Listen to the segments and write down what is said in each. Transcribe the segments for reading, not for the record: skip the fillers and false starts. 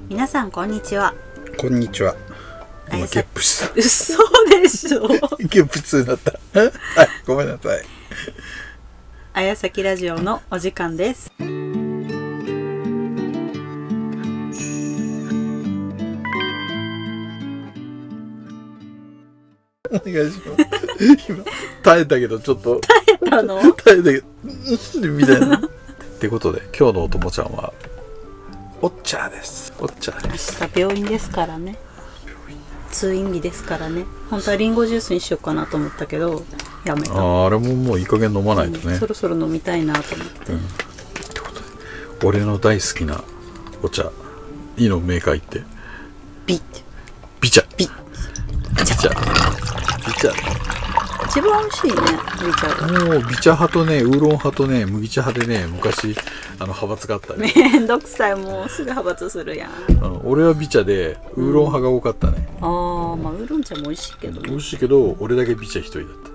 皆さんこんにちは。こんにちは。今ゲップした。嘘でしょ。ゲップ痛になった。はい、ごめんなさい。綾崎ラジオのお時間です。お願いします。今耐えたけどちょっと耐えたの？耐えたけどみたいな。ってことで今日のおともちゃんはおっちゃーです。おっちゃーです。明日病院ですからね。通院日ですからね。本当はリンゴジュースにしようかなと思ったけどやめた。あれももういい加減飲まないとね。そろそろ飲みたいなと思って。ってことで俺の大好きなお茶いいのメーカー行ってビってビ茶ビビ茶ビ茶一番美味しいねビ茶が。もうビ茶派とねウーロン派とね麦茶派でね昔派閥があったね。めんどくさい、もうすぐ派閥するやん。俺はビ茶でウーロン派が多かったね。ああ、まあウーロン茶も美味しいけどね。美味しいけど俺だけビ茶一人だった。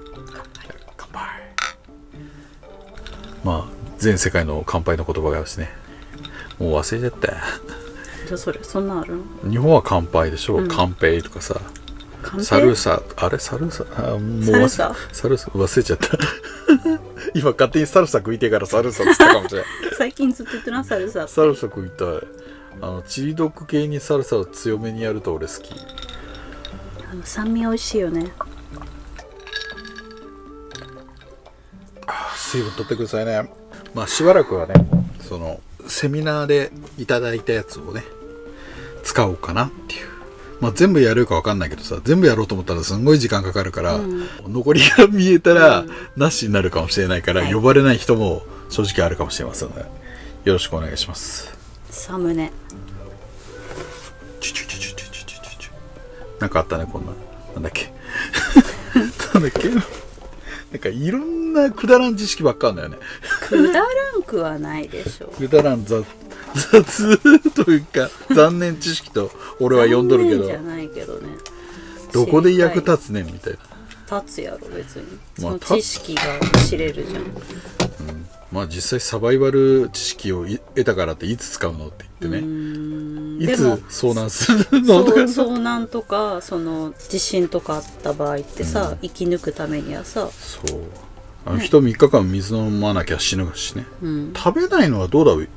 乾杯。まあ全世界の乾杯の言葉があるしね。もう忘れちゃった。じゃあそんなんあるの？日本は乾杯でしょ、乾杯とかさ。サルサ、あれサルサ、もうサルサ忘れちゃった今勝手にサルサ食いてからサルサって言ったかもしれない最近ずっと言ってな、サルサって。サルサ食いたい。チリ毒系にサルサを強めにやると俺好き。酸味美味しいよね。水分取ってくださいね。まあしばらくはねそのセミナーでいただいたやつをね使おうかなっていう。まあ、全部やるか分かんないけどさ、全部やろうと思ったらすんごい時間かかるから、残りが見えたら、なしになるかもしれないから、呼ばれない人も正直あるかもしれませんので、よろしくお願いします。サムネなんかあったね、こんな。なんだっけなんだっけなんかいろんなくだらん知識ばっかあるんだよね。くだらんくはないでしょ。くだらん雑というか残念知識と俺は呼んどるけど、じゃないけどね、どこで役立つねんみたいな。立つやろ別に。そまあの知識が知れるじゃん。まあ実際サバイバル知識を得たからっていつ使うのって言ってね、いつ遭難するのとか、遭難とかその地震とかあった場合ってさ、生き抜くためにはさ、そう人3日間水飲まなきゃ死ぬしね、食べないのはどうだろう。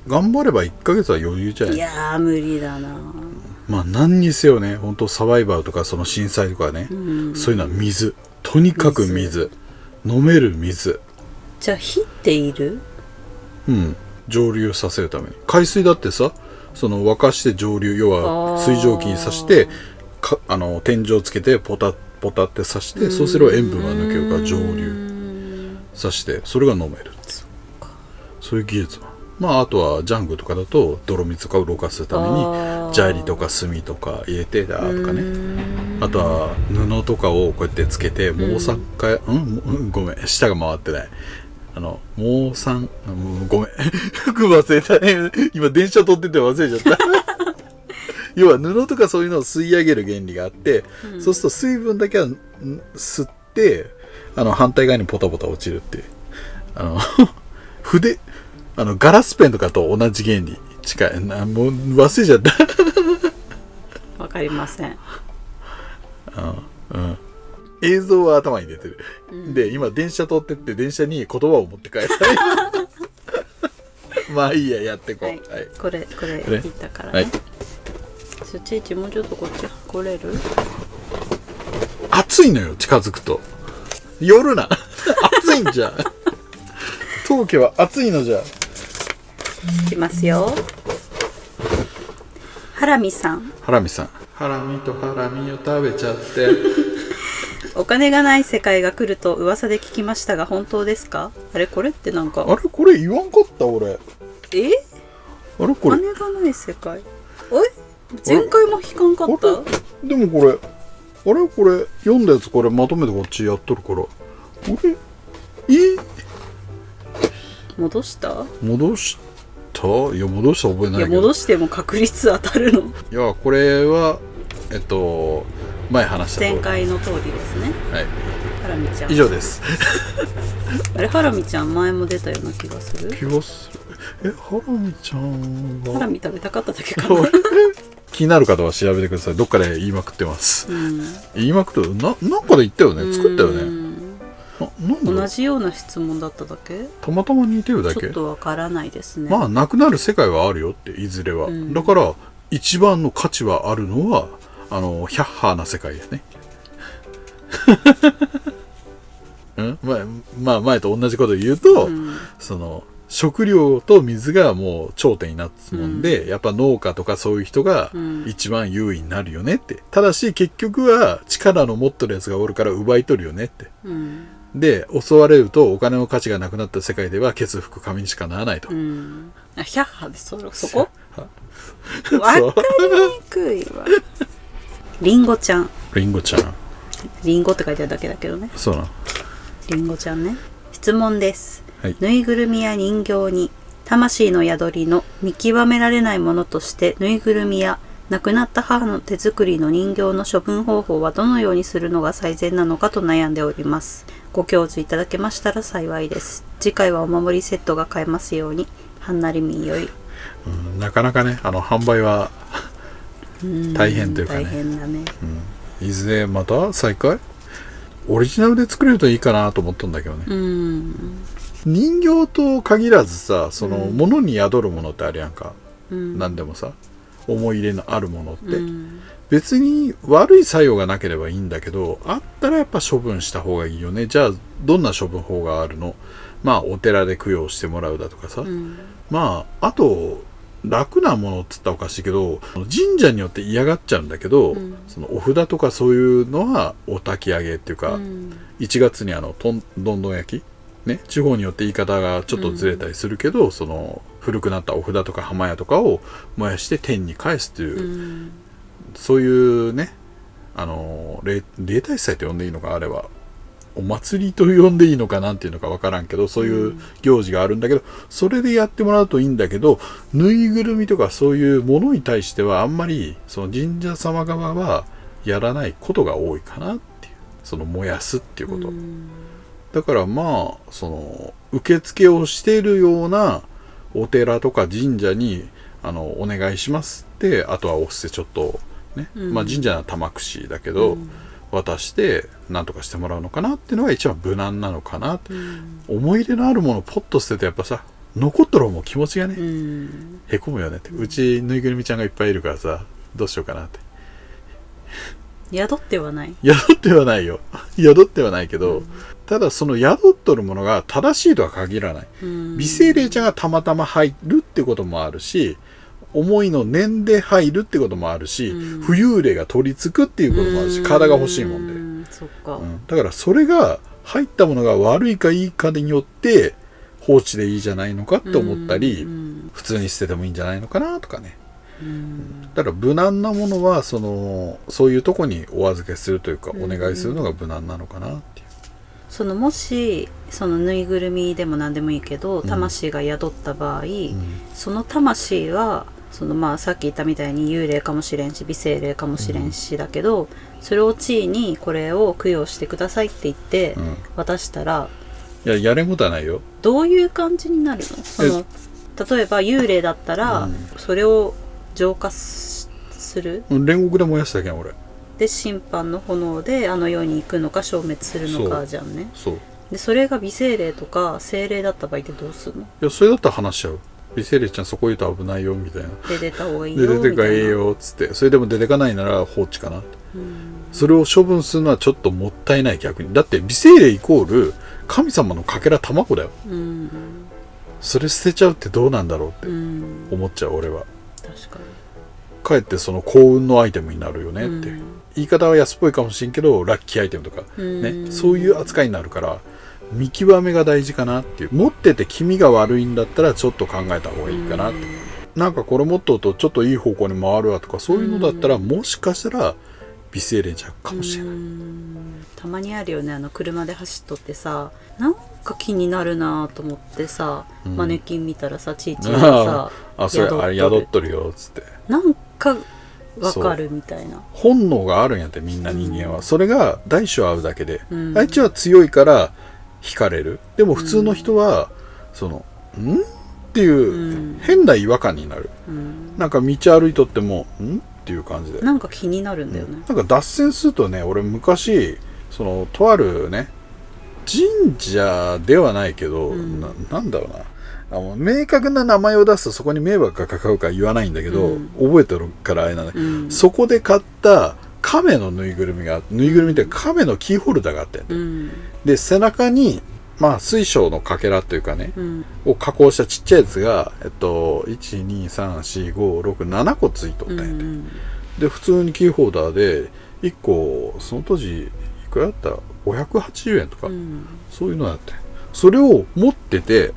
頑張れば1ヶ月は余裕じゃない。いやー無理だな。まあ何にせよね、本当サバイバルとかその震災とかね、そういうのは水、とにかく水、飲める水。じゃあ火っている？蒸留させるために。海水だってさ、その沸かして蒸留、要は水蒸気にさして天井つけてポタッてさして、そうすれば塩分が抜けるから蒸留さしてそれが飲める。そういう技術は。まああとはジャングとかだと泥水とかをろ過するために砂利とか炭とか入れてだとかね。あとは布とかをこうやってつけて毛酸化、ごめん舌が回ってない。毛酸、ごめん忘れたね。今電車撮ってて忘れちゃった要は布とかそういうのを吸い上げる原理があって、そうすると水分だけは吸って反対側にポタポタ落ちるっていう筆ガラスペンとかと同じ原理近いな。もう忘れちゃったわかりません。映像は頭に出てる、で今電車通ってって電車に言葉を持って帰ったまあいいや、やってこう、はい、これ言ったからね、そっちもうちょっとこっち来れる？暑いのよ、近づくと夜な暑いんじゃ当家は暑いのじゃ。いきますよ。ハラミさん。ハラミとハラミを食べちゃってお金がない世界が来ると噂で聞きましたが本当ですか？あれこれってなんか、あれこれ言わんかった俺。あれこれお金がない世界、前回も引かんかった？でもこれこれ読んだやつこれまとめてこっちやっとるから、戻した？いや戻した覚えないけど。いや戻しても確率当たるの？いやこれは前話した前回の通りですね。はい。ハラミちゃん以上ですあれハラミちゃん前も出たような気がする。ハラミちゃんはハラミ食べたかっただけかな気になる方は調べてください。どっかで言いまくってます。言いまくってなんかで言ったよね。作ったよね。なんだ同じような質問だっただけ？たまたま似てるだけ。ちょっとわからないですね。まあなくなる世界はあるよっていずれは。だから一番の価値はあるのはヒャッハーな世界やね。まあ前と同じことを言うと、その食料と水がもう頂点になったもんで、やっぱ農家とかそういう人が一番優位になるよねって。ただし結局は力の持ってるやつがおるから奪い取るよねって。で襲われるとお金の価値がなくなった世界ではケツ吹く紙にしかならないと。ヒャッハでそこ？わかりにくいわ。リンゴちゃん。リンゴちゃん。リンゴって書いてあるだけだけどね。そうなの。リンゴちゃんね。質問です。はい、ぬいぐるみや人形に魂の宿りの見極められないものとしてぬいぐるみや亡くなった母の手作りの人形の処分方法はどのようにするのが最善なのかと悩んでおります。ご教授いただけましたら幸いです。次回はお守りセットが買えますように。はんなりみんよい。なかなかね販売は大変というかね。大変だね。いずれまた再開？オリジナルで作れるといいかなと思ったんだけどね。人形と限らずさ、その物に宿るものってあるやんか。何でもさ、思い入れのあるものって、別に悪い作用がなければいいんだけど、あったらやっぱ処分した方がいいよね。じゃあどんな処分法があるの？まあお寺で供養してもらうだとかさ、まああと楽なものっつったらおかしいけど、神社によって嫌がっちゃうんだけど、そのお札とかそういうのはお焚き上げっていうか、1月にどんどん焼きね、地方によって言い方がちょっとずれたりするけど、その古くなったお札とか浜屋とかを燃やして天に返すという、そういうね、例大祭と呼んでいいのか、あれはお祭りと呼んでいいのかなんていうのか分からんけど、そういう行事があるんだけど、それでやってもらうといいんだけど、ぬいぐるみとかそういうものに対してはあんまりその神社様側はやらないことが多いかなっていう、その燃やすっていうこと。だからまあその受付をしているようなお寺とか神社にお願いしますって、あとはお布施ちょっとね、まあ神社は玉串だけど、渡して何とかしてもらうのかなっていうのが一番無難なのかな、思い入れのあるものをポッと捨ててやっぱさ、残っとる方も気持ちがね、へこむよねって。うちぬいぐるみちゃんがいっぱいいるからさ、どうしようかなって。宿ってはない。宿ってはないよ。宿ってはないけど、ただその宿っとるものが正しいとは限らない。微生霊ちゃんがたまたま入るってこともあるし、思いの念で入るってこともあるし、浮遊霊が取り付くっていうこともあるし、体が欲しいもんで。そっか。だからそれが入ったものが悪いかいいかによって放置でいいじゃないのかって思ったり、普通に捨ててもいいんじゃないのかなとかね。だから無難なものはそういうとこにお預けするというか、お願いするのが無難なのかなっていう。もしそのぬいぐるみでも何でもいいけど、魂が宿った場合、その魂はまあさっき言ったみたいに幽霊かもしれんし微生霊かもしれんしだけど、それを地位にこれを供養してくださいって言って渡したら、やれんことはないよ。どういう感じになるの？例えば幽霊だったら、それを浄化する？煉獄で燃やすだけやん俺。で審判の炎で世に行くのか消滅するのかじゃんね。そうでそれが微生霊とか精霊だった場合ってどうするの？いやそれだったら話しちゃう。微生霊ちゃんそこ言うと危ないよみたいな。で出た方がいいよみたいな。で出てかええよっつって、それでも出てかないなら放置かなって。それを処分するのはちょっともったいない。逆にだって微生霊イコール神様のかけら卵だよ。それ捨てちゃうってどうなんだろうって思っちゃう俺は。確かに。かえってその幸運のアイテムになるよねって、言い方は安っぽいかもしれんけどラッキーアイテムとかね、そういう扱いになるから見極めが大事かなっていう。持ってて気味が悪いんだったらちょっと考えた方がいいかなって。なんかこれ持っとうとちょっといい方向に回るわとかそういうのだったらもしかしたら微生霊ちゃうかもしれない。たまにあるよね、車で走っとってさ、なんか気になるなと思ってさ、マネキン見たらさ、ちいちいがさ、それあれ宿っとるよっつってなんかわかるみたいな本能があるんやって。みんな人間は、それが大小合うだけで、あいつは強いから惹かれる。でも普通の人はっていう変な違和感になる。なんか道歩いとってもっていう感じで、なんか気になるんだよね、なんか脱線するとね、俺昔そのとあるね神社ではないけど、なんだろうな、明確な名前を出すとそこに迷惑がかかるから言わないんだけど、覚えてるからあれなんだけど、そこで買った亀のぬいぐるみって亀のキーホルダーがあって、で背中にまあ水晶のかけらというかね、を加工したちっちゃいやつが1234567個ついとったんやて、で普通にキーホルダーで1個その当時いくらだったら580円とか、そういうのだって、それを持ってて、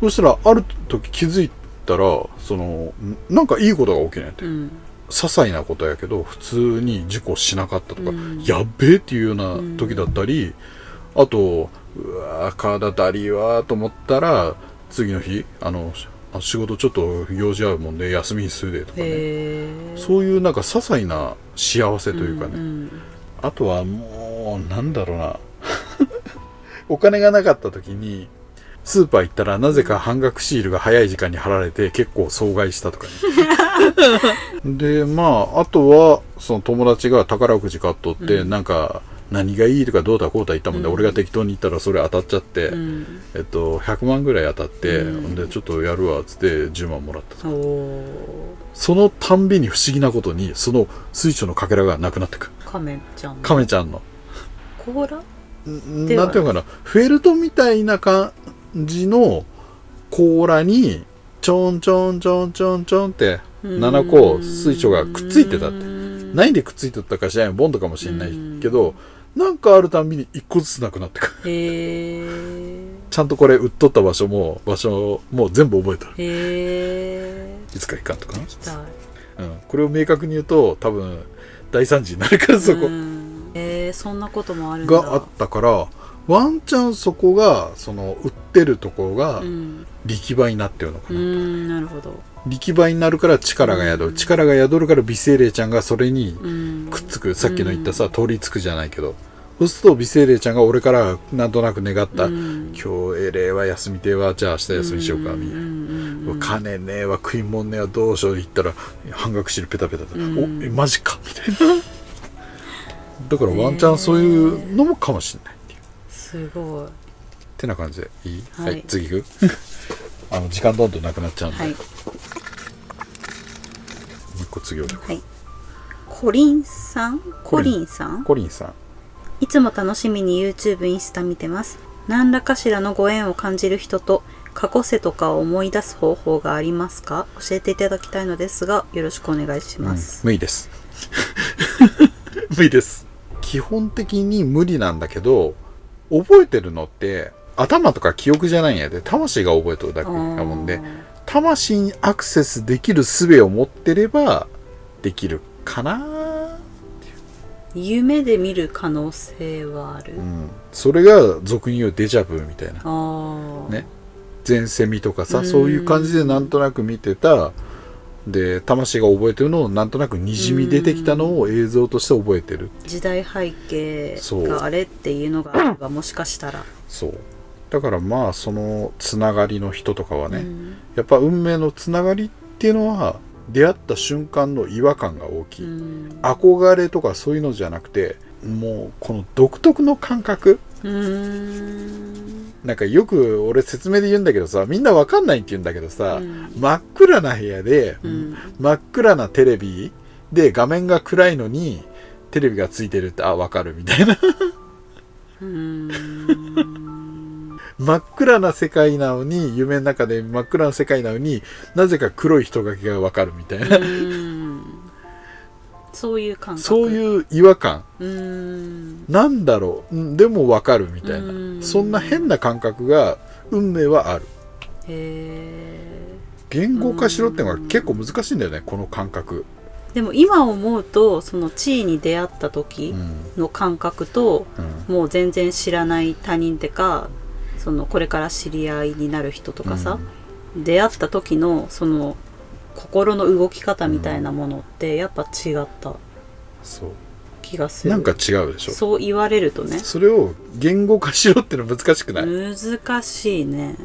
そしたらある時気づいたらそのなんかいいことが起きないって、些細なことやけど普通に事故しなかったとか、やっべえっていうような時だったり、あとうわ体だりーわーと思ったら次の日仕事ちょっと用事あるもんで休みにするでとかね、そういうなんか些細な幸せというかね、あとはもうなんだろうなお金がなかった時にスーパー行ったらなぜか半額シールが早い時間に貼られて結構損害したとかねでまああとはその友達が宝くじ買っとって、なんか何がいいとかどうだこうだ言ったもんで、俺が適当に言ったらそれ当たっちゃって、100万ぐらい当たって、でちょっとやるわっつって10万もらったとか、そのたんびに不思議なことにその水晶のかけらがなくなってくる。亀ちゃんの甲羅なんていうのかな、フェルトみたいな感じの甲羅にちょんちょんちょんちょんちょんって7個水晶がくっついてたって、何でくっついてたか知らない、ボンドかもしれないけど、なんかあるたんびに1個ずつなくなってくる。ちゃんとこれ売っとった場所も全部覚えてる。いつか行かんとかな、これを明確に言うと多分大惨事になるから、そこそんなこともあるんだがあったから、ワンチャンそこがその売ってるところが力場になってるのかな、なるほど。力場になるから力が宿る、力が宿るから美精霊ちゃんがそれにくっつく、さっきの言ったさ、取り付くじゃないけど、そうすると美精霊ちゃんが俺からなんとなく願った、今日霊は休みてえわ、じゃあ明日休みしようかみたいな、金ねえわ食いもんねえわどうしよう言ったら半額シールペタペタで、おマジかみたいなだからワンチャンそういうのもかもしれないっていう、すごいってな感じでいい、はい、次行く時間どんどんなくなっちゃうんで、もう一個次を、コリンさんいつも楽しみに YouTube インスタ見てます。何らかしらのご縁を感じる人と過去世とかを思い出す方法がありますか？教えていただきたいのですがよろしくお願いします。無理です無理です。基本的に無理なんだけど、覚えてるのって頭とか記憶じゃないんやで、魂が覚えてるだけなもんで、魂にアクセスできる術を持ってればできるかな。夢で見る可能性はある、それが俗に言うデジャブみたいなね、前世見とかさ、そういう感じでなんとなく見てたで、魂が覚えてるのをなんとなくにじみ出てきたのを映像として覚えてる、時代背景があれっていうのがあればもしかしたら、そうだからまあそのつながりの人とかはね、やっぱ運命のつながりっていうのは出会った瞬間の違和感が大きい、憧れとかそういうのじゃなくて、もうこの独特の感覚、なんかよく俺説明で言うんだけどさ、みんなわかんないって言うんだけどさ、真っ暗な部屋で、真っ暗なテレビで画面が暗いのにテレビがついてるって、あ、わかるみたいな真っ暗な世界なのに、夢の中で真っ暗な世界なのになぜか黒い人影がわかるみたいなそういう感覚、そういう違和感、なんだろう、でもわかるみたいな、そんな変な感覚が運命はある。言語化しろってのは結構難しいんだよね、この感覚。でも今思うと、その地位に出会った時の感覚と、もう全然知らない他人ってか、そのこれから知り合いになる人とかさ、出会った時のその心の動き方みたいなものってやっぱ違った気がする。なんか違うでしょ、そう言われるとね。それを言語化しろってのは難しくない？難しいね。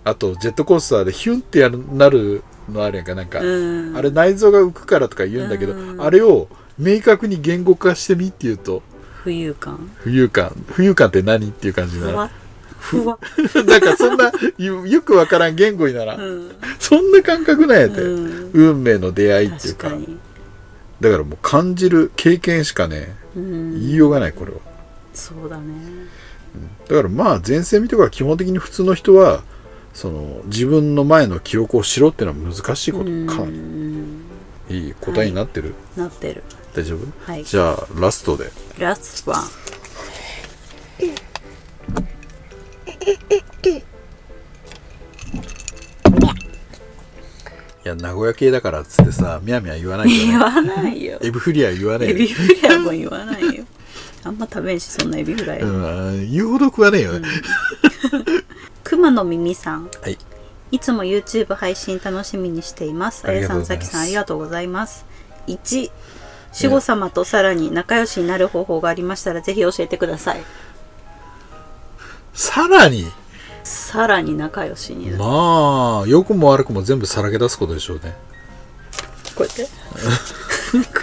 あとジェットコースターでヒュンってなるのあるやんか、なんか、うんあれ内臓が浮くからとか言うんだけど、あれを明確に言語化してみって言うと、浮遊感。浮遊感って何っていう感じになる。ふわなんかそんなよくわからん言語にならん、そんな感覚なんやて、運命の出会いっていうか。確かに。だからもう感じる経験しかね、言いようがない、これは。そうだね。だからまあ前世見とか基本的に普通の人はその自分の前の記憶をしろっていうのは難しいことかなりいい答えになってる、なってる。大丈夫、はい、じゃあラストでラストワン。いや名古屋系だからっつってさみやみや言わないけど、ね、言わないよ。エビフリア言わないよ、エビフリアも言わないよ。あんま食べんし、そんなエビフライ。言うほど食わねえよね。熊の耳さん、はい、いつも YouTube 配信楽しみにしています。あやさん、さきさん、ありがとうございます。1、守護様とさらに仲良しになる方法がありましたらぜひ教えてください。さらに仲良しになる。まあ良くも悪くも全部さらけ出すことでしょうね。こうやって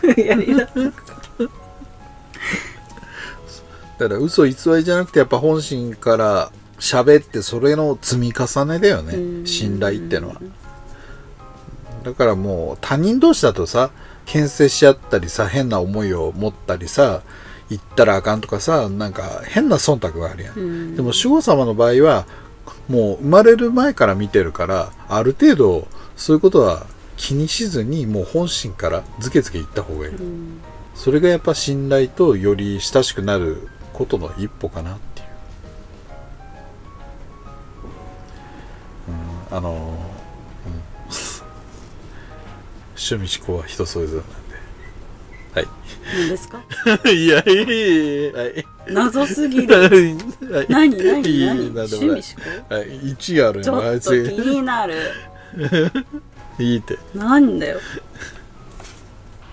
これやりだ。だから嘘偽りじゃなくてやっぱ本心から喋ってそれの積み重ねだよね、信頼ってのは。だからもう他人同士だとさ牽制し合ったりさ変な思いを持ったりさ言ったらあかんとかさなんか変な忖度があるやん、でも守護様の場合はもう生まれる前から見てるからある程度そういうことは気にしずにもう本心からズケズケ言った方がいい、それがやっぱ信頼とより親しくなることの一歩かなっていう、趣味思考は人それぞれなんで。はい。何ですか？いやはい。謎すぎる。何趣味思考？はい。1あるちょっと気になる。いいって。なんだよ。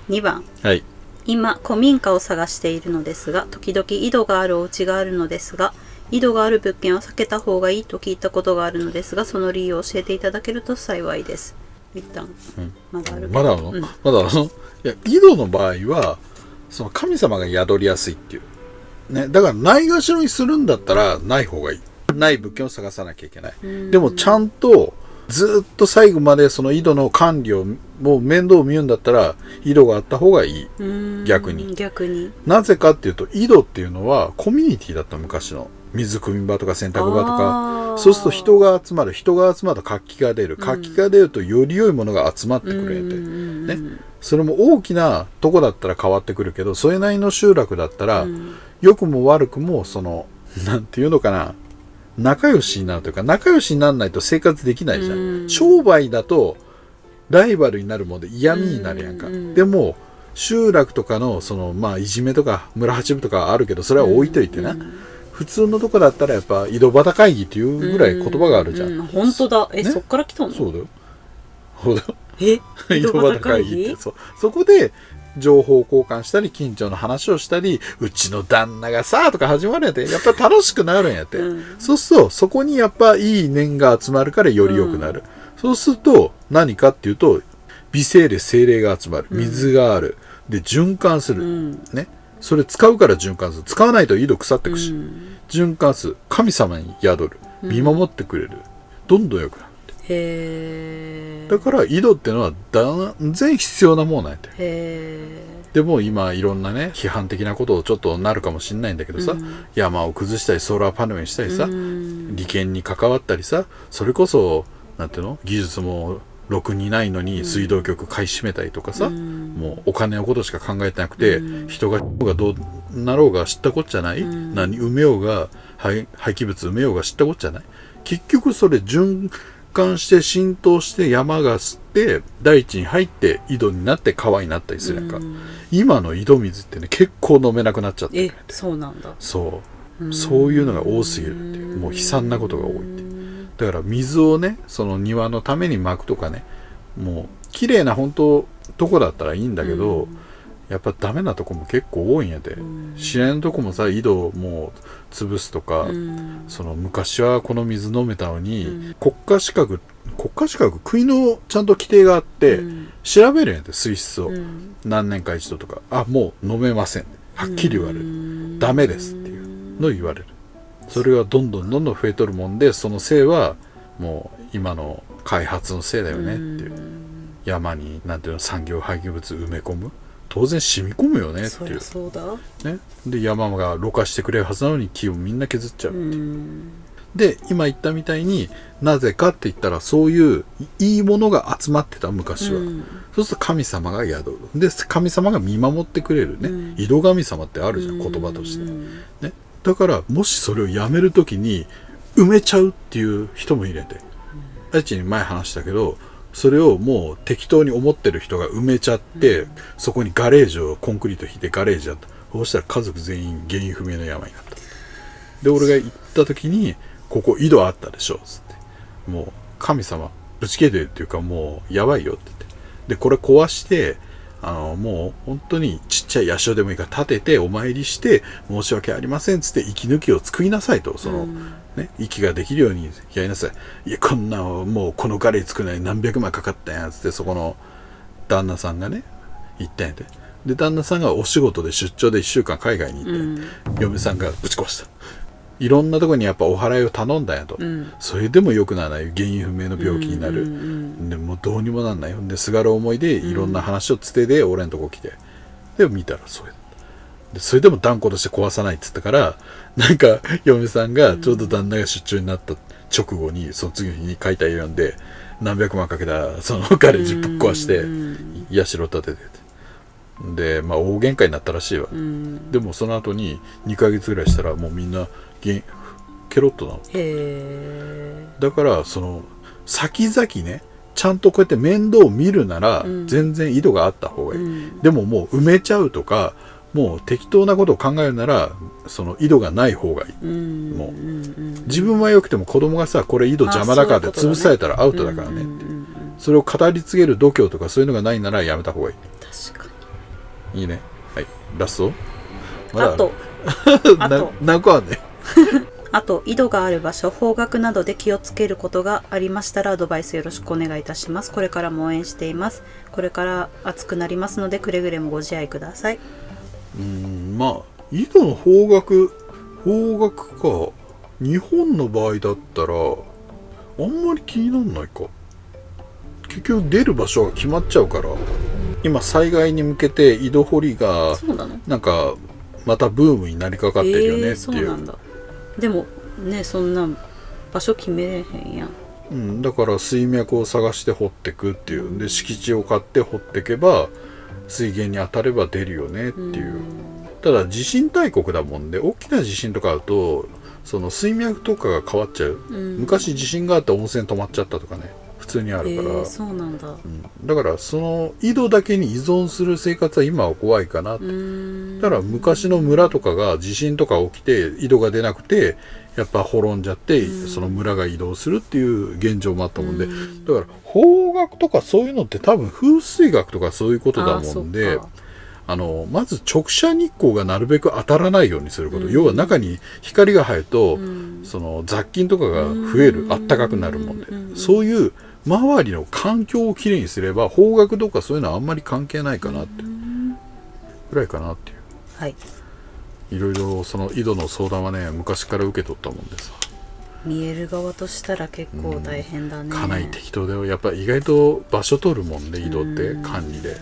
2番。はい。今古民家を探しているのですが、時々井戸があるお家があるのですが、井戸がある物件は避けた方がいいと聞いたことがあるのですが、その理由を教えていただけると幸いです。一旦、まだある。まだあるの？まだあるの？いや、井戸の場合はその神様が宿りやすいっていうね。だからないがしろにするんだったらない方がいい。ない物件を探さなきゃいけない。でもちゃんとずっと最後までその井戸の管理をもう面倒を見るんだったら井戸があった方がいい。逆になぜかっていうと井戸っていうのはコミュニティだった昔の水汲み場とか洗濯場とか、そうすると人が集まると活気が出る、活気が出るとより良いものが集まってくれて、ね、それも大きなとこだったら変わってくるけどそれなりの集落だったら、良くも悪くもそのなんていうのかな仲良しになるというか仲良しにならないと生活できないじゃん、商売だとライバルになるもんで嫌味になるやんか、でも集落とかのそのまあいじめとか村八分とかあるけどそれは置いといてな、普通のとこだったらやっぱ井戸端会議っていうぐらい言葉があるじゃん。本当だ。そっから来たの？そうだよ。井戸端会議ってそこで情報交換したり近所の話をしたりうちの旦那がさとか始まるんやてやっぱ楽しくなるんやて、そうするとそこにやっぱいい念が集まるからより良くなる、そうすると何かっていうと微生霊精霊が集まる、水があるで循環する、ね、それ使うから循環する、使わないと井戸腐ってくし、循環する、神様に宿る、見守ってくれる、どんどん良くなる。だから井戸ってのは断然必要なものなんやて。でも今いろんなね批判的なことをちょっとなるかもしれないんだけどさ、山を崩したりソーラーパネルにしたりさ、利権に関わったりさ、それこそなんていうの技術もろくにないのに水道局買い占めたりとかさ、もうお金のことしか考えてなくて、人がどうなろうが知ったこっちゃない、何埋めようが廃棄物埋めようが知ったこっちゃない、結局それ循環して浸透して山が吸って大地に入って井戸になって川になったりするやんか、今の井戸水ってね結構飲めなくなっちゃってる。そうなんだ。そういうのが多すぎるっていう、もう悲惨なことが多いっていう。だから水をねその庭のために撒くとかね、もう綺麗な本当とこだったらいいんだけど、やっぱダメなとこも結構多いんやで、知らないとこもさ井戸をもう潰すとか、その昔はこの水飲めたのに、国家資格国家資格国のちゃんと規定があって、うん、調べるんやって水質を、うん、何年か一度とか、あもう飲めませんはっきり言われる、ダメですっていうのを言われる。それがどんどん増えとるもんで、そのせいはもう今の開発のせいだよねっていう、山になんていうの産業廃棄物埋め込む、当然染み込むよねっていう、そうだ、ね、で山がろ過してくれるはずなのに木をみんな削っちゃう、で今言ったみたいになぜかって言ったら、そういういいものが集まってた昔は、そうすると神様が宿るで、神様が見守ってくれるね、井戸神様ってあるじゃん、言葉として、ね、だからもしそれをやめるときに埋めちゃうっていう人もいれて、あいちに前話したけど、それをもう適当に思ってる人が埋めちゃって、そこにガレージをコンクリート引いてガレージやった。そうしたら家族全員原因不明の病になった。で俺が行った時に、ここ井戸あったでしょつって、もう神様ぶち切れてるっていうか、もうやばいよって言って、でこれ壊してもう本当にちっちゃい社所でもいいから建ててお参りして申し訳ありませんっつって息抜きを作りなさいと、その、ね、息ができるようにやりなさい。いやこんなもうこのガレージ作るのに何百万かかったんやつって、そこの旦那さんがね言ったんやで。で旦那さんがお仕事で出張で1週間海外に行って、嫁さんがぶち壊した。いろんなところにやっぱお祓いを頼んだんやと、それでも良くならない、原因不明の病気になる、でもうどうにもなんないよ。ですがる思いでいろんな話をつてで俺のとこ来て、で見たらそれで、それでも断固として壊さないっつったから、なんか嫁さんがちょうど旦那が出張になった直後に、その次の日に書いた絵読んで、何百万かけたそのガレージぶっ壊して社建ててて、でまあ大喧嘩になったらしいわ、でもその後に2ヶ月ぐらいしたらもうみんなケロッとなの。だからその先々ね、ちゃんとこうやって面倒を見るなら全然井戸があった方がいい、でももう埋めちゃうとか、もう適当なことを考えるならその井戸がない方がいい、もう自分は良くても子供がさ、これ井戸邪魔だからって潰されたらアウトだからねって、それを語り継げる度胸とかそういうのがないならやめた方がいい。確かにいいね。はい、ラストあと何個あんねあと井戸がある場所、方角などで気をつけることがありましたらアドバイスよろしくお願いいたします。これからも応援しています。これから暑くなりますのでくれぐれもご自愛ください。まあ井戸の方角か、日本の場合だったらあんまり気になんないか。結局出る場所が決まっちゃうから、今災害に向けて井戸掘りがなんかまたブームになりかかってるよねっていう、そうなんだ。でもね、そんな場所決めれへんやん。だから水脈を探して掘ってくっていう、で敷地を買って掘っていけば水源に当たれば出るよねっていう、ただ地震大国だもんで、大きな地震とかあるとその水脈とかが変わっちゃう、昔地震があって温泉止まっちゃったとかね、普通にあるから、そうなんだ、だからその井戸だけに依存する生活は今は怖いかなって。だから昔の村とかが地震とか起きて井戸が出なくてやっぱ滅んじゃって、その村が移動するっていう現状もあったもんで、だから方角とかそういうのって多分風水学とかそういうことだもんで、まず直射日光がなるべく当たらないようにすること、要は中に光が入ると、その雑菌とかが増える、あったかくなるもんで、そういう周りの環境をきれいにすれば方角とかそういうのはあんまり関係ないかなってぐらいかなっていう。はい。いろいろその井戸の相談はね、昔から受け取ったもんでさ。見える側としたら結構大変だね。かなり適当だよ。やっぱ意外と場所取るもんね、井戸って管理で。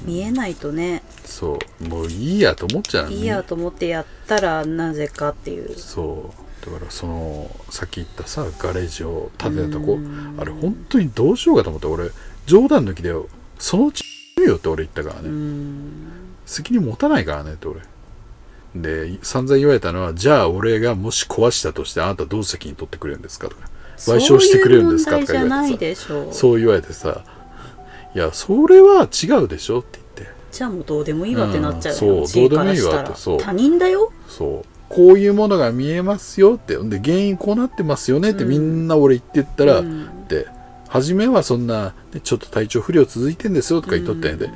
見えないとね。そう、もういいやと思っちゃうね。いいやと思ってやったらなぜかっていう。そう。だからそのさっき言ったさガレージを建てたとこ、あれ本当にどうしようかと思って、俺冗談抜きでよ、そのうちよって俺言ったからね、責任持たないからねって俺で散々言われたのは、じゃあ俺がもし壊したとしてあなたどう責任取ってくれるんですかとか、賠償してくれるんですかとか言われてさ、そう言われてさ、いやそれは違うでしょって言って、じゃあもうどうでもいいわってなっちゃうよ、そうどうでもいいわって、そう他人だよ、そうこういうものが見えますよって、で原因こうなってますよねってみんな俺言ってったら、で初めはそんな、ね、ちょっと体調不良続いてんですよとか言っとったんやで、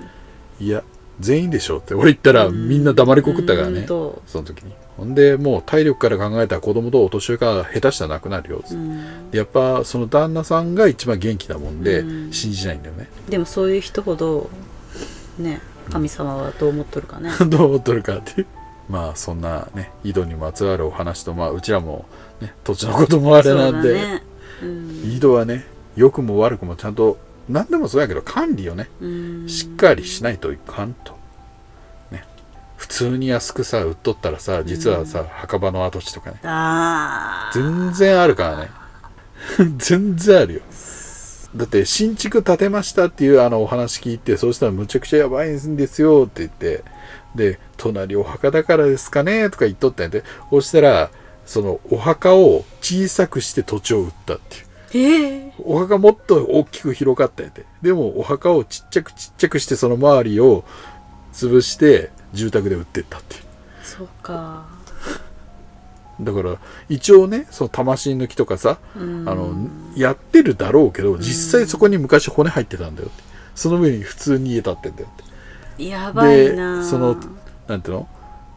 いや全員でしょって俺言ったらみんな黙りこくったからね、その時に。ほんでもう体力から考えたら子供とお年寄りが下手したらなくなるよ、でやっぱその旦那さんが一番元気なもんで、信じないんだよね。でもそういう人ほどね、神様はどう思っとるかねどう思っとるかっていう。まあそんなね井戸にまつわるお話と、まあうちらもね土地のこともあれなんで、ね、井戸はね良くも悪くもちゃんと何でもそうやけど管理をね、しっかりしないといかんと。普通に安くさ売っとったらさ、実はさ、墓場の跡地とかね、全然あるからね全然あるよ。だって新築建てましたっていうお話聞いて、そうしたらむちゃくちゃやばいんですよって言って、で隣お墓だからですかねとか言っとったんやで、そしたらそのお墓を小さくして土地を売ったっていう、お墓もっと大きく広かったんやで、でもお墓をちっちゃくしてその周りを潰して住宅で売ってったっていう。そうか。だから一応ね、その魂抜きとかさ、やってるだろうけど、実際そこに昔骨入ってたんだよって、その上に普通に家建ってんだよって。やばいな。でそのなんていうの、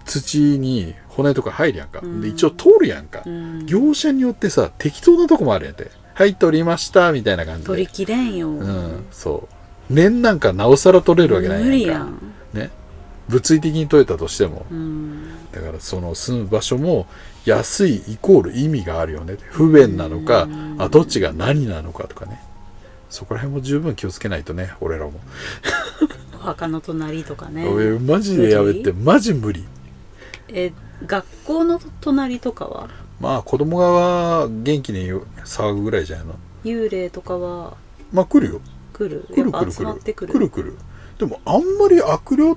土に骨とか入るやんか、で一応通るやんか、業者によってさ適当なとこもあるやんて、はい取りましたみたいな感じで取りきれんよ。そう年なんかなおさら取れるわけないやんか。無理やんね、物理的に取れたとしても、だからその住む場所も安いイコール意味があるよね。不便なのか、跡地が何なのかとかね、そこら辺も十分気をつけないとね、俺らもお墓の隣とかね。マジでやめて、マジ無理。学校の隣とかはまあ子供が元気に騒ぐぐらいじゃないの。幽霊とかはまあ来るよ。来る集まってくる。来る。でもあんまり悪霊っ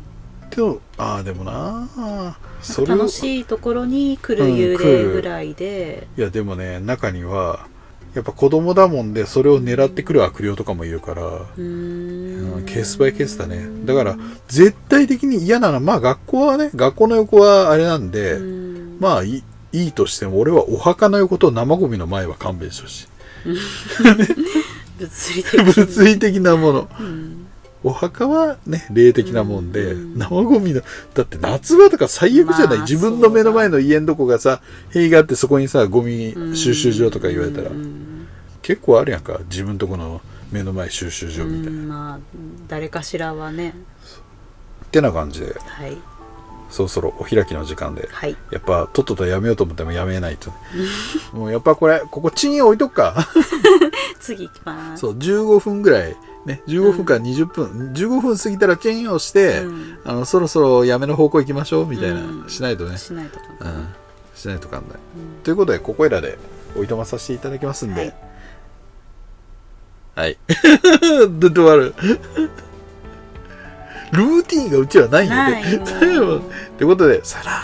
ての、でもな、それ楽しいところに来る幽霊ぐらいで、いやでもね、中にはやっぱ子供だもんで、それを狙ってくる悪霊とかもいるから、ケースバイケースだね。だから絶対的に嫌なのは、まあ学校はね、学校の横はあれなんで、まあいいとしても、俺はお墓の横と生ゴミの前は勘弁してほしい物理的なもの、お墓はね霊的なもんで、生ゴミの、だって夏場とか最悪じゃない、自分の目の前の家のとこがさ塀があって、そこにさゴミ収集場とか言われたら、結構あるやんか、自分とこの目の前収集場みたいな、まあ誰かしらはねってな感じで、はい、そろそろお開きの時間で、はい、やっぱとっととやめようと思ってもやめないと、ね、もうやっぱここチン置いとくか次行きます。そう15分ぐらいね、15分から20分、15分過ぎたらチェーンをして、そろそろやめの方向行きましょうみたいな、しないとね、しないとかんない、ということでここいらでおいとまさせていただきますんで、はいどう終わるルーティーンがうちはないんでということで、さら